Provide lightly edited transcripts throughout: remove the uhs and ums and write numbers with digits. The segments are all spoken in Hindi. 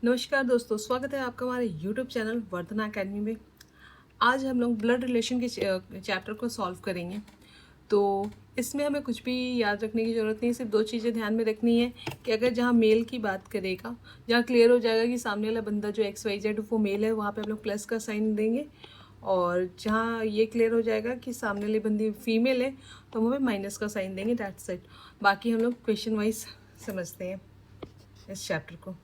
नमस्कार दोस्तों, स्वागत है आपका हमारे YouTube चैनल वर्धना एकेडमी में। आज हम लोग ब्लड रिलेशन के चैप्टर को सॉल्व करेंगे। तो इसमें हमें कुछ भी याद रखने की ज़रूरत नहीं, सिर्फ दो चीज़ें ध्यान में रखनी है कि अगर जहाँ मेल की बात करेगा, जहाँ क्लियर हो जाएगा कि सामने वाला बंदा जो XYZ वो मेल है, वहाँ पे हम लोग प्लस का साइन देंगे। और जहाँ ये क्लियर हो जाएगा कि सामने वाली बंदी फीमेल है, तो हम माइनस का साइन देंगे। That's it. बाकी हम लोग क्वेश्चन वाइज समझते हैं इस चैप्टर को।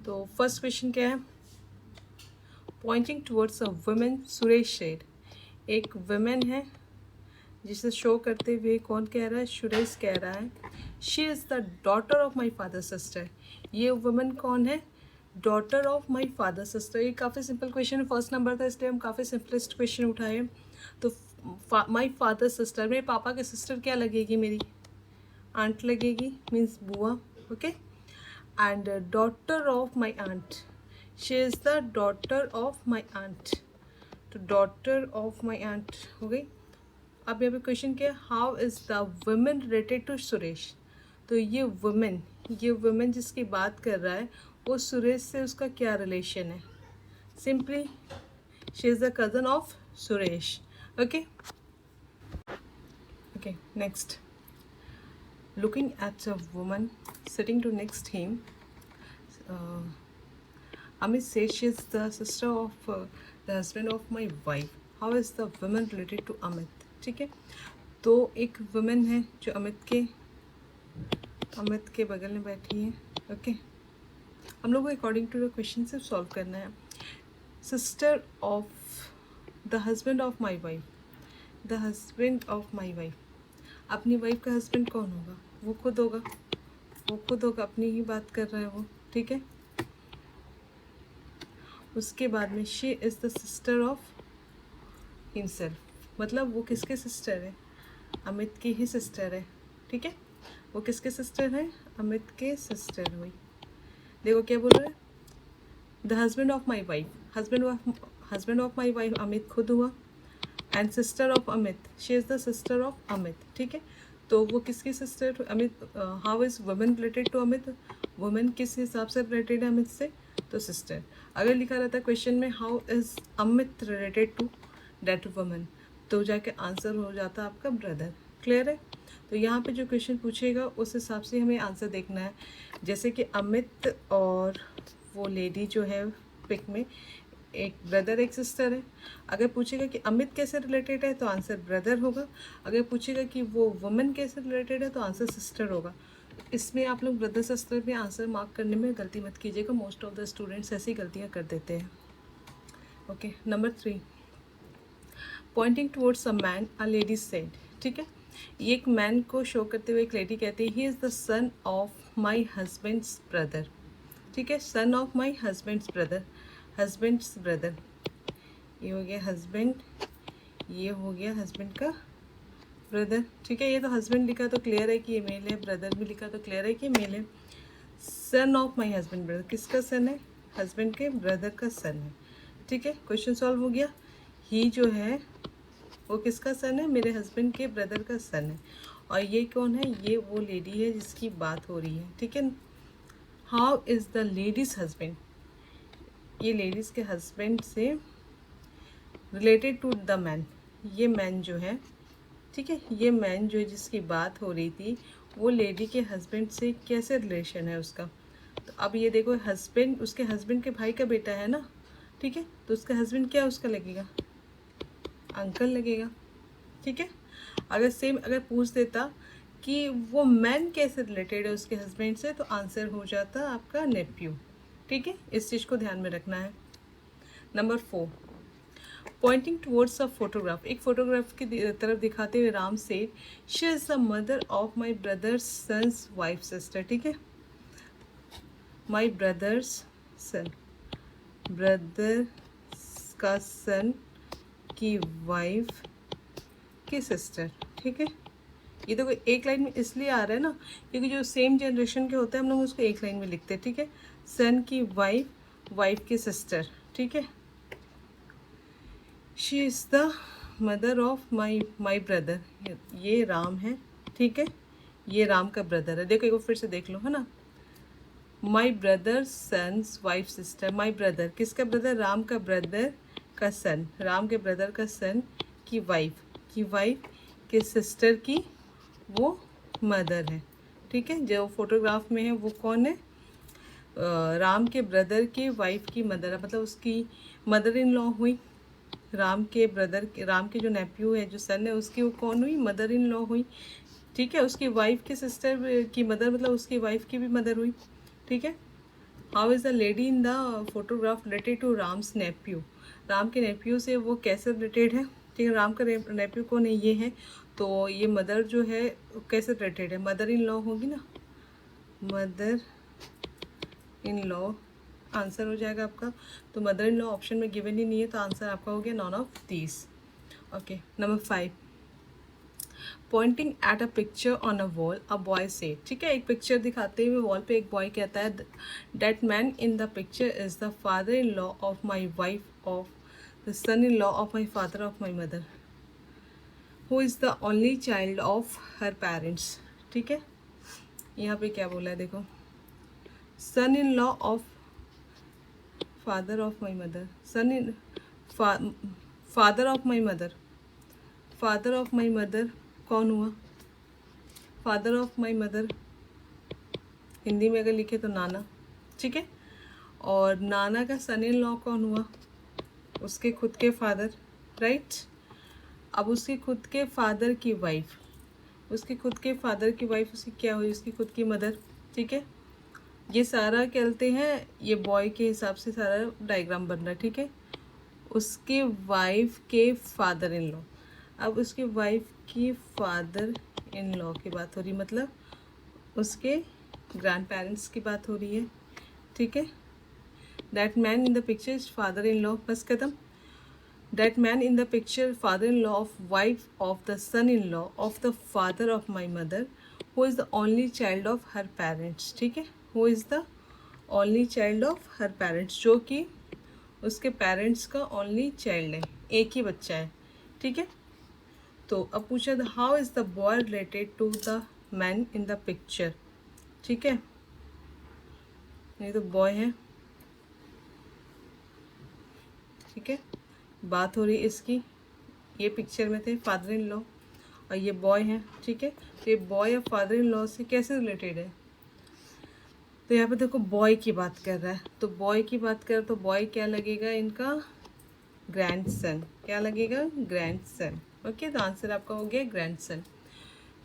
तो फर्स्ट क्वेश्चन क्या है? Poynting towards a women, Suresh said. एक वुमेन है जिसे शो करते हुए कौन कह रहा है? सुरेश कह रहा है, she is the daughter of my father sister. ये वुमेन कौन है? Daughter of my father sister. ये काफ़ी सिंपल क्वेश्चन है, फर्स्ट नंबर था इसलिए हम काफ़ी सिंपलेस्ट क्वेश्चन उठाए। तो माई फादर सिस्टर, मेरे पापा के सिस्टर क्या लगेगी? मेरी आंट लगेगी, मीन्स बुआ। Okay. and daughter of my aunt, she is the daughter of my aunt। तो daughter of my aunt हो गई। अब यहाँ पे क्वेश्चन क्या है? How is the women related to Suresh. तो ये वुमेन जिसकी बात कर रहा है वो सुरेश से उसका क्या रिलेशन है? Simply she is the cousin of Suresh. Okay okay, next. Looking at a woman sitting to next him, Amit says she is the sister of the husband of my wife. How is the woman related to Amit? ठीक है, तो एक वुमेन है जो अमित के बगल में बैठी है। ओके, हम लोग को अकॉर्डिंग टू द क्वेश्चन से सॉल्व करना है। Sister of the husband of my wife, the husband of my wife. अपनी वाइफ का हस्बैंड कौन होगा? वो खुद होगा, अपनी ही बात कर रहा है वो। ठीक है, उसके बाद में she is the sister of himself, मतलब वो किसके सिस्टर है? अमित की ही सिस्टर है। ठीक है, वो किसके सिस्टर है? अमित के सिस्टर हुई। देखो क्या बोल रहा है, the husband of my wife, husband of my wife Amit खुद हुआ, and sister of Amit, she is the sister of Amit. ठीक है, तो वो किसकी sister? Amit. How is women related to Amit? Women किस हिसाब से रिलेटेड है अमित से? तो सिस्टर। अगर लिखा रहता है क्वेश्चन में how is Amit related to that woman, तो जाके आंसर हो जाता आपका ब्रदर। क्लियर है? तो यहाँ पे जो क्वेश्चन पूछेगा उस हिसाब से हमें आंसर देखना है। जैसे कि अमित और वो लेडी जो है पिक में, एक ब्रदर एक सिस्टर है। अगर पूछेगा कि अमित कैसे रिलेटेड है तो आंसर ब्रदर होगा। अगर पूछेगा कि वो वुमेन कैसे रिलेटेड है तो आंसर सिस्टर होगा। इसमें आप लोग ब्रदर सिस्टर में आंसर मार्क करने में गलती मत कीजिएगा, मोस्ट ऑफ द स्टूडेंट्स ऐसी गलतियाँ कर देते हैं। Okay, number 3, Poynting towards a man, a lady said. ठीक है, ये एक मैन को शो करते हुए एक लेडी कहती है, he is the son of my husband's brother. ठीक है, son of my husband's brother, husband's brother. ये हो गया हस्बैंड, ये हो गया हस्बैंड का ब्रदर। ठीक है, ये तो हस्बैंड लिखा तो क्लियर है कि ये मेल है, ब्रदर भी लिखा तो क्लियर है कि मेल है। Son of my husband brother, किसका सन है? हस्बैंड के ब्रदर का सन है। ठीक है, क्वेश्चन सॉल्व हो गया। ही जो है वो किसका सन है? मेरे हस्बैंड के ब्रदर का सन है। और ये कौन है? ये वो लेडी है जिसकी बात हो रही है। ठीक है, how is the ladies husband, ये लेडीज़ के हस्बैंड से रिलेटेड टू द मैन, ये मैन जो है, ठीक है, ये मैन जो जिसकी बात हो रही थी वो लेडी के हस्बैंड से कैसे रिलेशन है उसका? तो अब ये देखो, हस्बैंड उसके हस्बैंड के भाई का बेटा है ना। ठीक है, तो उसका हस्बैंड क्या उसका लगेगा? अंकल लगेगा। ठीक है, अगर पूछ देता कि वो मैन कैसे रिलेटेड है उसके हस्बैंड से, तो आंसर हो जाता आपका नेफ्यू। ठीक है, इस चीज़ को ध्यान में रखना है। Number 4, pointing towards a photograph, एक फोटोग्राफ की तरफ दिखाते हुए राम से, she is the mother of my brother's son's wife sister. ठीक है, माई ब्रदर्स सन, ब्रदर का सन की वाइफ की सिस्टर। ठीक है, ये तो एक लाइन में इसलिए आ रहा है ना क्योंकि जो सेम जनरेशन के होते हैं हम लोग उसको एक लाइन में लिखते हैं। ठीक है, सन की वाइफ, वाइफ की सिस्टर। ठीक है, she is the mother of my brother, ये राम है। ठीक है, ये राम का ब्रदर है। देखो एक बार फिर से देख लो, है ना, my brother son's wife sister. My brother किसका ब्रदर? राम का ब्रदर का सन, राम के ब्रदर का सन की वाइफ के सिस्टर की वो मदर है। ठीक है, जो फोटोग्राफ में है वो कौन है? राम के ब्रदर के वाइफ की मदर है, मतलब उसकी मदर इन लॉ हुई। राम के ब्रदर के, राम के जो नेप्यू है, जो सन है, उसकी वो कौन हुई? मदर इन लॉ हुई। ठीक है, उसकी वाइफ के सिस्टर की मदर, मतलब उसकी वाइफ की भी मदर हुई। ठीक है। How is the lady in the photograph related to Ram's nephew? Ram के नेप्यू से वो कैसे रिलेटेड है? ठीक है, राम का नेप्यू कौन है? ये है। तो ये मदर जो है कैसे रिलेटेड है? मदर इन लॉ होगी ना, मदर इन लॉ आंसर हो जाएगा आपका। तो मदर इन लॉ ऑप्शन में गिवन ही नहीं है, तो आंसर आपका हो गया none of these. Okay, number 5, Poynting at a picture on a wall a boy से। ठीक है, एक पिक्चर दिखाते हुए वॉल पे एक बॉय कहता है that man in the picture is the father in law of my wife of the son in law of my father of my mother, who is the only child of her parents. ठीक है, यहाँ पे क्या बोला है देखो, son in law of father of my mother, son in father of my mother, father of my mother कौन हुआ? Father of my mother Hindi में अगर लिखे तो नाना। ठीक है, और नाना का सन इन लॉ कौन हुआ? उसके खुद के फादर, राइट। अब उसके खुद के फादर की वाइफ, उसके खुद के फादर की वाइफ उसकी क्या हुई? उसकी खुद की मदर। ठीक है, ये सारा कहते हैं, ये बॉय के हिसाब से सारा डायग्राम बन रहा है। ठीक है, उसके वाइफ के फादर इन लॉ, अब उसके वाइफ की फादर इन लॉ की बात हो रही, मतलब उसके ग्रैंड पेरेंट्स की बात हो रही है। ठीक है, that man in the picture is father in law, बस खत्म। That man in the picture father in law of wife of the son in law of the father of my mother, who is the only child of her parents. ठीक है, who is the only child of her parents, जो कि उसके पेरेंट्स का ओनली चाइल्ड है, एक ही बच्चा है। ठीक है, तो अब पूछा था how is the boy related to the man in the picture. ठीक है, ये तो बॉय है। ठीक है, बात हो रही इसकी, ये पिक्चर में थे फादर इन लॉ और ये बॉय है। ठीक है, तो ये बॉय और फादर इन लॉ से कैसे रिलेटेड है? तो यहाँ पे देखो बॉय की बात कर रहा है, तो बॉय की बात कर, तो बॉय क्या लगेगा? इनका ग्रैंडसन। क्या लगेगा? ग्रैंडसन। ओके, तो आंसर आपका हो गया ग्रैंडसन।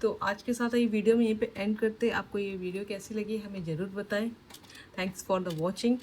तो आज के साथ ये वीडियो में यहीं पे एंड करते हैं। आपको ये वीडियो कैसी लगी हमें ज़रूर बताएं। Thanks for the watching.